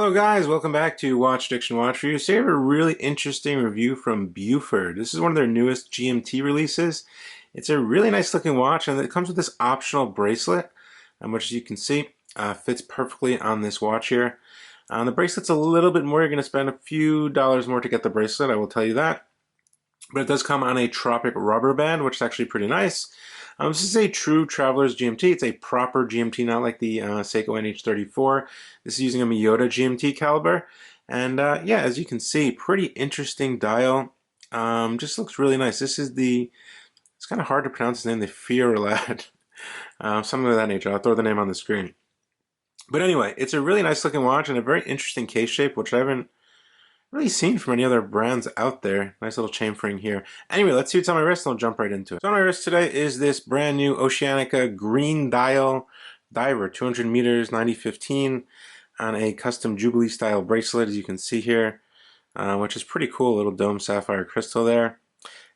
Hello guys, welcome back to Watch Addiction Watch Review. Today I have a really interesting review from Beaufort. This is one of their newest GMT releases. It's a really nice looking watch and it comes with this optional bracelet, which as you can see fits perfectly on this watch here. The bracelet's a little bit more. You're going to spend a few dollars more to get the bracelet, I will tell you that. But it does come on a tropic rubber band, which is actually pretty nice. This is a true Traveler's GMT. It's a proper GMT, not like the Seiko NH34. This is using a Miyota GMT caliber. And yeah, as you can see, pretty interesting dial. Just looks really nice. This is the, it's kind of hard to pronounce his name, the Fiordland. Something of that nature. I'll throw the name on the screen. But anyway, it's a really nice looking watch and a very interesting case shape, which I haven't really seen from any other brands out there. Nice little chamfering here. Anyway, let's see what's on my wrist and I'll jump right into it. So on my wrist today is this brand new Oceanica green dial diver, 200 meters, 9015 on a custom Jubilee style bracelet, as you can see here, which is pretty cool. Little dome sapphire crystal there.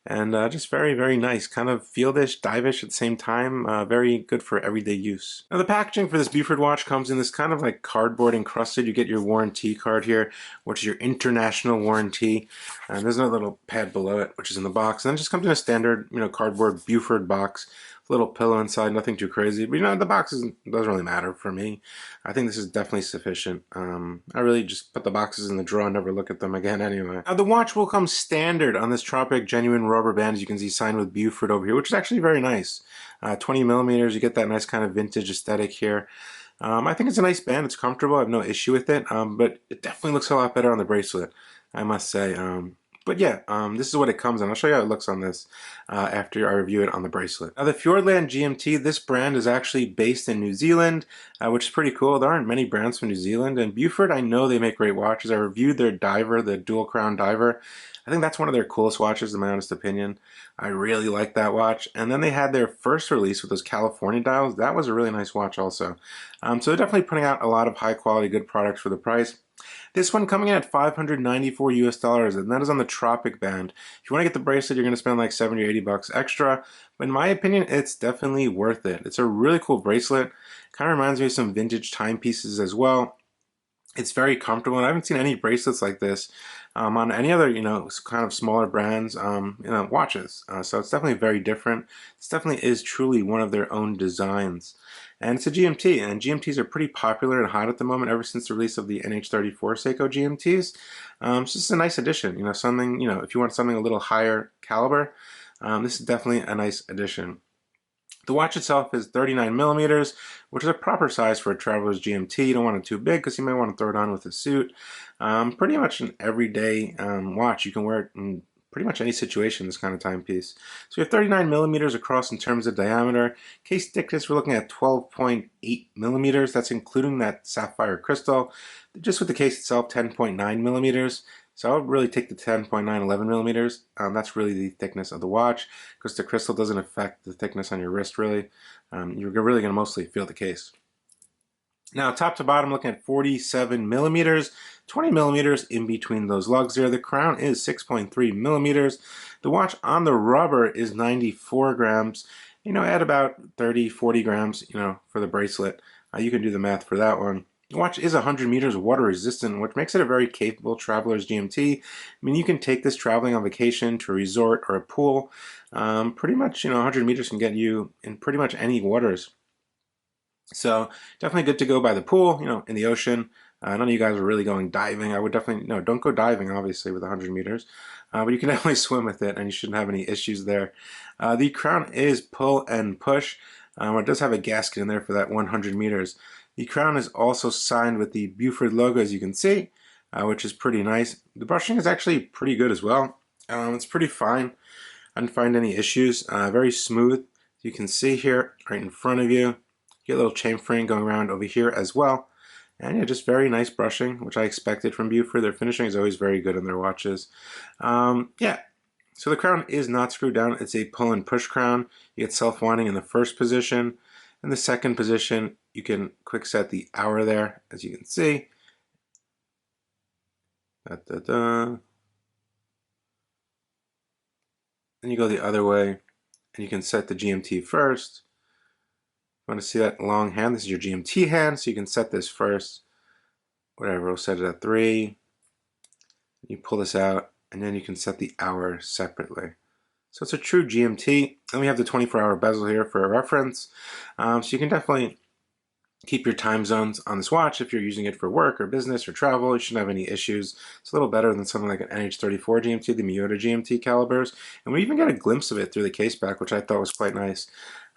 And just very, very nice. Kind of fieldish, divish at the same time. Very good for everyday use. Now the packaging for this Beaufort watch comes in this kind of like cardboard encrusted. You get your warranty card here, which is your international warranty. And there's another little pad below it, which is in the box. And then it just comes in a standard, cardboard Beaufort box. Little pillow inside, nothing too crazy. But the box doesn't really matter for me. I think this is definitely sufficient. I really just put the boxes in the drawer and never look at them again anyway. Now the watch will come standard on this Tropic genuine rubber band, as you can see signed with Beaufort over here, which is actually very nice. 20 millimeters, you get that nice kind of vintage aesthetic here. I think it's a nice band, it's comfortable, I have no issue with it, but it definitely looks a lot better on the bracelet, I must say. But yeah, this is what it comes in. I'll show you how it looks on this after I review it on the bracelet. Now the Fiordland GMT, this brand is actually based in New Zealand, which is pretty cool. There aren't many brands from New Zealand, and Beaufort, I know they make great watches. I reviewed their diver, the dual crown diver. I think that's one of their coolest watches in my honest opinion. I really like that watch. And then they had their first release with those California dials. That was a really nice watch also. So they're definitely putting out a lot of high quality, good products for the price. This one coming in at $594 US, and that is on the Tropic band. If you want to get the bracelet, you're going to spend like 70 or 80 bucks extra. But in my opinion, it's definitely worth it. It's a really cool bracelet. Kind of reminds me of some vintage timepieces as well. It's very comfortable, and I haven't seen any bracelets like this on any other, kind of smaller brands, watches. So it's definitely very different. This definitely is truly one of their own designs. And it's a GMT, and GMTs are pretty popular and hot at the moment ever since the release of the NH34 Seiko GMTs. So this is a nice addition, something, if you want something a little higher caliber, this is definitely a nice addition. The watch itself is 39 millimeters, which is a proper size for a Traveler's GMT. You don't want it too big because you might want to throw it on with a suit. Pretty much an everyday watch. You can wear it in pretty much any situation, this kind of timepiece. So we have 39 millimeters across in terms of diameter. Case thickness, we're looking at 12.8 millimeters. That's including that sapphire crystal. Just with the case itself, 10.9 millimeters. So I would really take the 10.9, 11 millimeters. That's really the thickness of the watch, because the crystal doesn't affect the thickness on your wrist really. You're really going to mostly feel the case. Now top to bottom, looking at 47 millimeters, 20 millimeters in between those lugs there. The crown is 6.3 millimeters. The watch on the rubber is 94 grams. Add about 30, 40 grams, for the bracelet. You can do the math for that one. The watch is 100 meters water resistant, which makes it a very capable Traveler's GMT. I mean, you can take this traveling on vacation to a resort or a pool. Pretty much, 100 meters can get you in pretty much any waters. So definitely good to go by the pool, in the ocean. None of you guys are really going diving. I would definitely, no, don't go diving, obviously, with 100 meters. But you can definitely swim with it, and you shouldn't have any issues there. The crown is pull and push. It does have a gasket in there for that 100 meters. The crown is also signed with the Beaufort logo, as you can see, which is pretty nice. The brushing is actually pretty good as well. It's pretty fine. I didn't find any issues. Very smooth. You can see here, right in front of you. You get a little chamfering going around over here as well. And yeah, just very nice brushing, which I expected from Beaufort. Their finishing is always very good in their watches. Yeah. So the crown is not screwed down. It's a pull and push crown. You get self-winding in the first position. In the second position, you can quick set the hour there, as you can see. Then you go the other way, and you can set the GMT first. You want to see that long hand? This is your GMT hand, so you can set this first. whatever, we'll set it at 3. You pull this out, and then you can set the hour separately. So it's a true GMT, and we have the 24-hour bezel here for a reference. So you can definitely keep your time zones on this watch if you're using it for work or business or travel. You shouldn't have any issues. It's a little better than something like an NH34 GMT, the Miyota GMT calibers. And we even get a glimpse of it through the case back, which I thought was quite nice.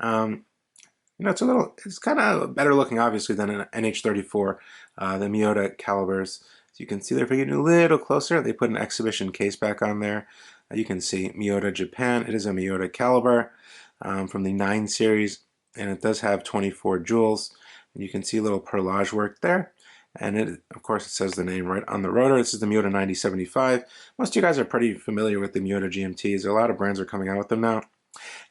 You know, it's kind of better looking, obviously, than an NH34, the Miyota calibers. So you can see there, if we get a little closer, they put an exhibition case back on there. You can see Miyota Japan. It is a Miyota caliber from the 9 series, and it does have 24 jewels. And you can see a little perlage work there. And it, of course, it says the name right on the rotor. This is the Miyota 9075. Most of you guys are pretty familiar with the Miyota GMTs. A lot of brands are coming out with them now.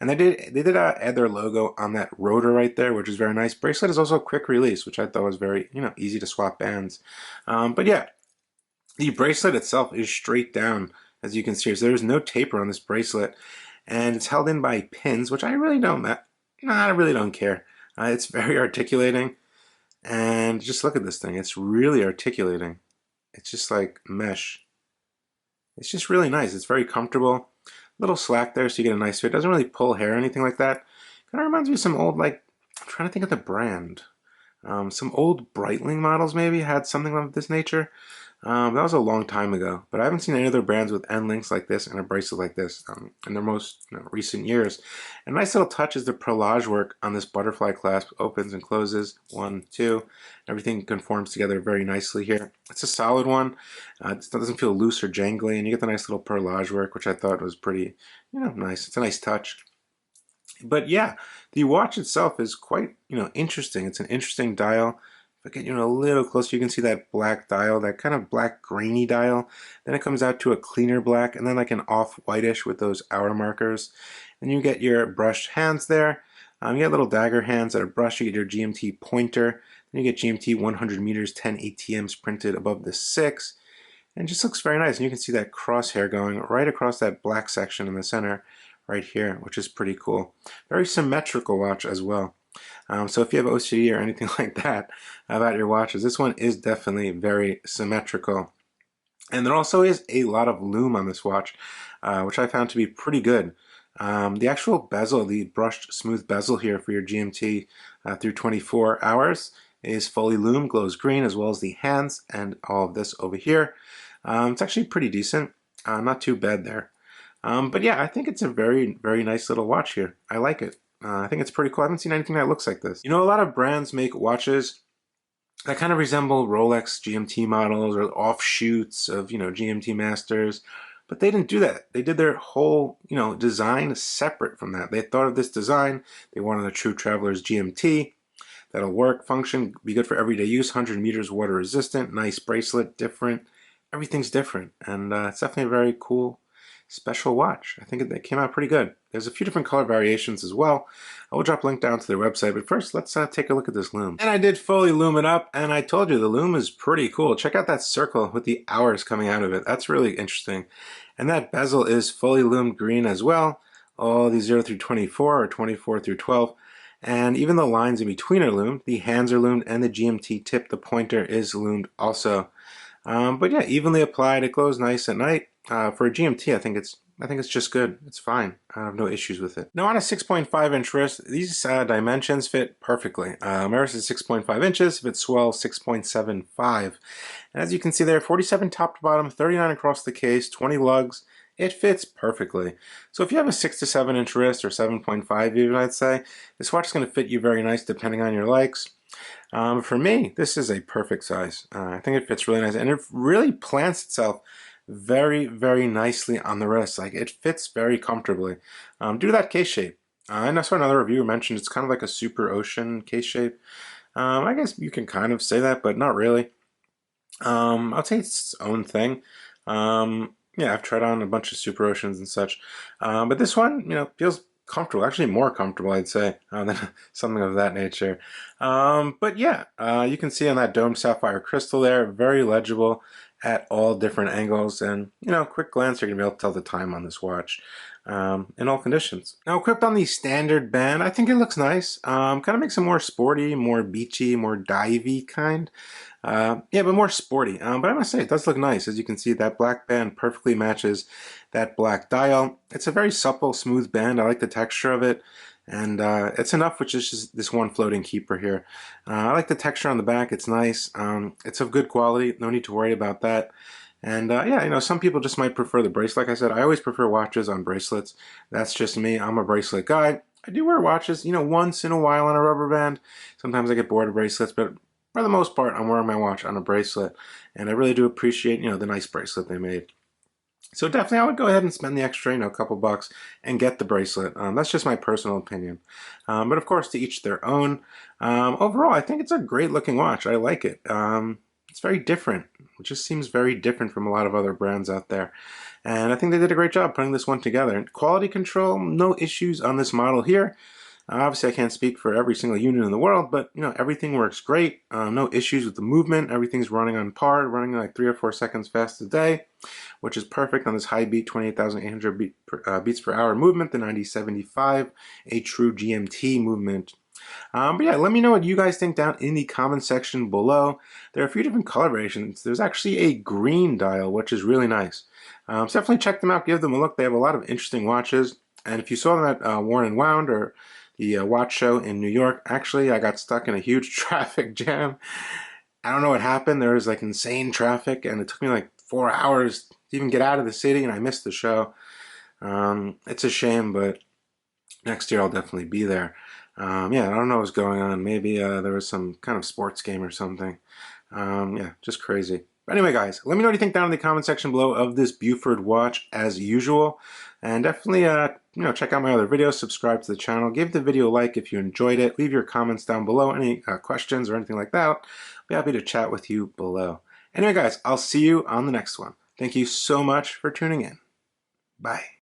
And they did add their logo on that rotor right there, which is very nice. Bracelet is also a quick release, which I thought was very, easy to swap bands. But yeah, the bracelet itself is straight down, as you can see. So there's no taper on this bracelet, and it's held in by pins, which I really don't. I really don't care. It's very articulating, and just look at this thing. It's really articulating. It's just like mesh. It's just really nice. It's very comfortable. Little slack there, so you get a nice fit. It doesn't really pull hair or anything like that. Kind of reminds me of some old, I'm trying to think of the brand. Some old Breitling models maybe had something of this nature. That was a long time ago, but I haven't seen any other brands with end links like this and a bracelet like this in their most recent years. And a nice little touch is the perlage work on this butterfly clasp. Opens and closes, 1, 2. Everything conforms together very nicely here. It's a solid one. It doesn't feel loose or jangly, and you get the nice little perlage work, which I thought was pretty, nice. It's a nice touch. But yeah, the watch itself is quite, interesting. It's an interesting dial. If I get you a little closer, you can see that black dial, that kind of black grainy dial. Then it comes out to a cleaner black, and then like an off-whitish with those hour markers. And you get your brushed hands there. You get little dagger hands that are brushed. You get your GMT pointer. Then you get GMT 100 meters, 10 ATMs printed above the 6. And it just looks very nice. And you can see that crosshair going right across that black section in the center right here, which is pretty cool. Very symmetrical watch as well. So if you have OCD or anything like that about your watches, this one is definitely very symmetrical. And there also is a lot of lume on this watch, which I found to be pretty good. The actual bezel, the brushed smooth bezel here for your GMT through 24 hours is fully lume, glows green, as well as the hands and all of this over here. It's actually pretty decent, not too bad there. But yeah, I think it's a very, very nice little watch here. I like it. I think it's pretty cool. I haven't seen anything that looks like this. A lot of brands make watches that kind of resemble Rolex GMT models or offshoots of, GMT masters, but they didn't do that. They did their whole, design separate from that. They thought of this design. They wanted a true traveler's GMT that'll work, function, be good for everyday use, 100 meters water resistant, nice bracelet, different. Everything's different, and it's definitely a very cool special watch. I think it came out pretty good. There's a few different color variations as well. I will drop a link down to their website, but first let's take a look at this lume. And I did fully lume it up, and I told you the lume is pretty cool. Check out that circle with the hours coming out of it. That's really interesting. And that bezel is fully lumed green as well. All the 0 through 24 or 24 through 12. And even the lines in between are lumed. The hands are lumed, and the GMT tip, the pointer, is lumed also. But yeah, evenly applied. It glows nice at night. For a GMT, I think it's just good. It's fine. I have no issues with it. Now on a 6.5 inch wrist, these dimensions fit perfectly. My wrist is 6.5 inches. If it's swell, 6.75. And as you can see there, 47 top to bottom, 39 across the case, 20 lugs. It fits perfectly. So if you have a 6 to 7 inch wrist, or 7.5 even, I'd say, this watch is going to fit you very nice depending on your likes. For me, this is a perfect size. I think it fits really nice, and it really plants itself very, very nicely on the wrist. Like, it fits very comfortably due to that case shape. I saw another reviewer mentioned it's kind of like a Super Ocean case shape. I guess you can kind of say that, but not really. I'll say it's its own thing. Yeah, I've tried on a bunch of Super Oceans and such, but this one, feels comfortable, actually more comfortable, I'd say, than something of that nature. But yeah, you can see on that domed sapphire crystal there, very legible at all different angles, and quick glance, you're gonna be able to tell the time on this watch. in all conditions. Now, equipped on the standard band, I think it looks nice. Kind of makes it more sporty, more beachy, more divey kind. Yeah, but more sporty. But I must say, it does look nice. As you can see, that black band perfectly matches that black dial. It's a very supple, smooth band. I like the texture of it. And it's enough with just this one floating keeper here. I like the texture on the back. It's nice. It's of good quality. No need to worry about that. And yeah, you know, some people just might prefer the bracelet. Like I said, I always prefer watches on bracelets. That's just me. I'm a bracelet guy. I do wear watches, you know, once in a while on a rubber band. Sometimes I get bored of bracelets, but for the most part, I'm wearing my watch on a bracelet. And I really do appreciate, you know, the nice bracelet they made. So definitely I would go ahead and spend the extra, you know, a couple bucks and get the bracelet. That's just my personal opinion. But of course, to each their own. Overall, I think it's a great looking watch. I like it. It's very different. It just seems very different from a lot of other brands out there. And I think they did a great job putting this one together. And quality control, no issues on this model here. Obviously, I can't speak for every single unit in the world, but you know, everything works great. No issues with the movement. Everything's running on par, running like 3 or 4 seconds fast a day, which is perfect on this high beat, 28,800 beats per hour movement, the 9075, a true GMT movement. But yeah, let me know what you guys think down in the comment section below. There are a few different color variations. There's actually a green dial, which is really nice. So definitely check them out, give them a look. They have a lot of interesting watches. And if you saw them at Worn and Wound or the watch show in New York, actually I got stuck in a huge traffic jam. I don't know what happened. There was like insane traffic and it took me like 4 hours to even get out of the city and I missed the show. It's a shame, but next year I'll definitely be there. Yeah, I don't know what's going on. Maybe there was some kind of sports game or something. Yeah, just crazy. But anyway, guys, let me know what you think down in the comment section below of this Beaufort watch as usual. And definitely, you know, check out my other videos, subscribe to the channel, give the video a like if you enjoyed it, leave your comments down below, any questions or anything like that. I'll be happy to chat with you below. Anyway, guys, I'll see you on the next one. Thank you so much for tuning in. Bye.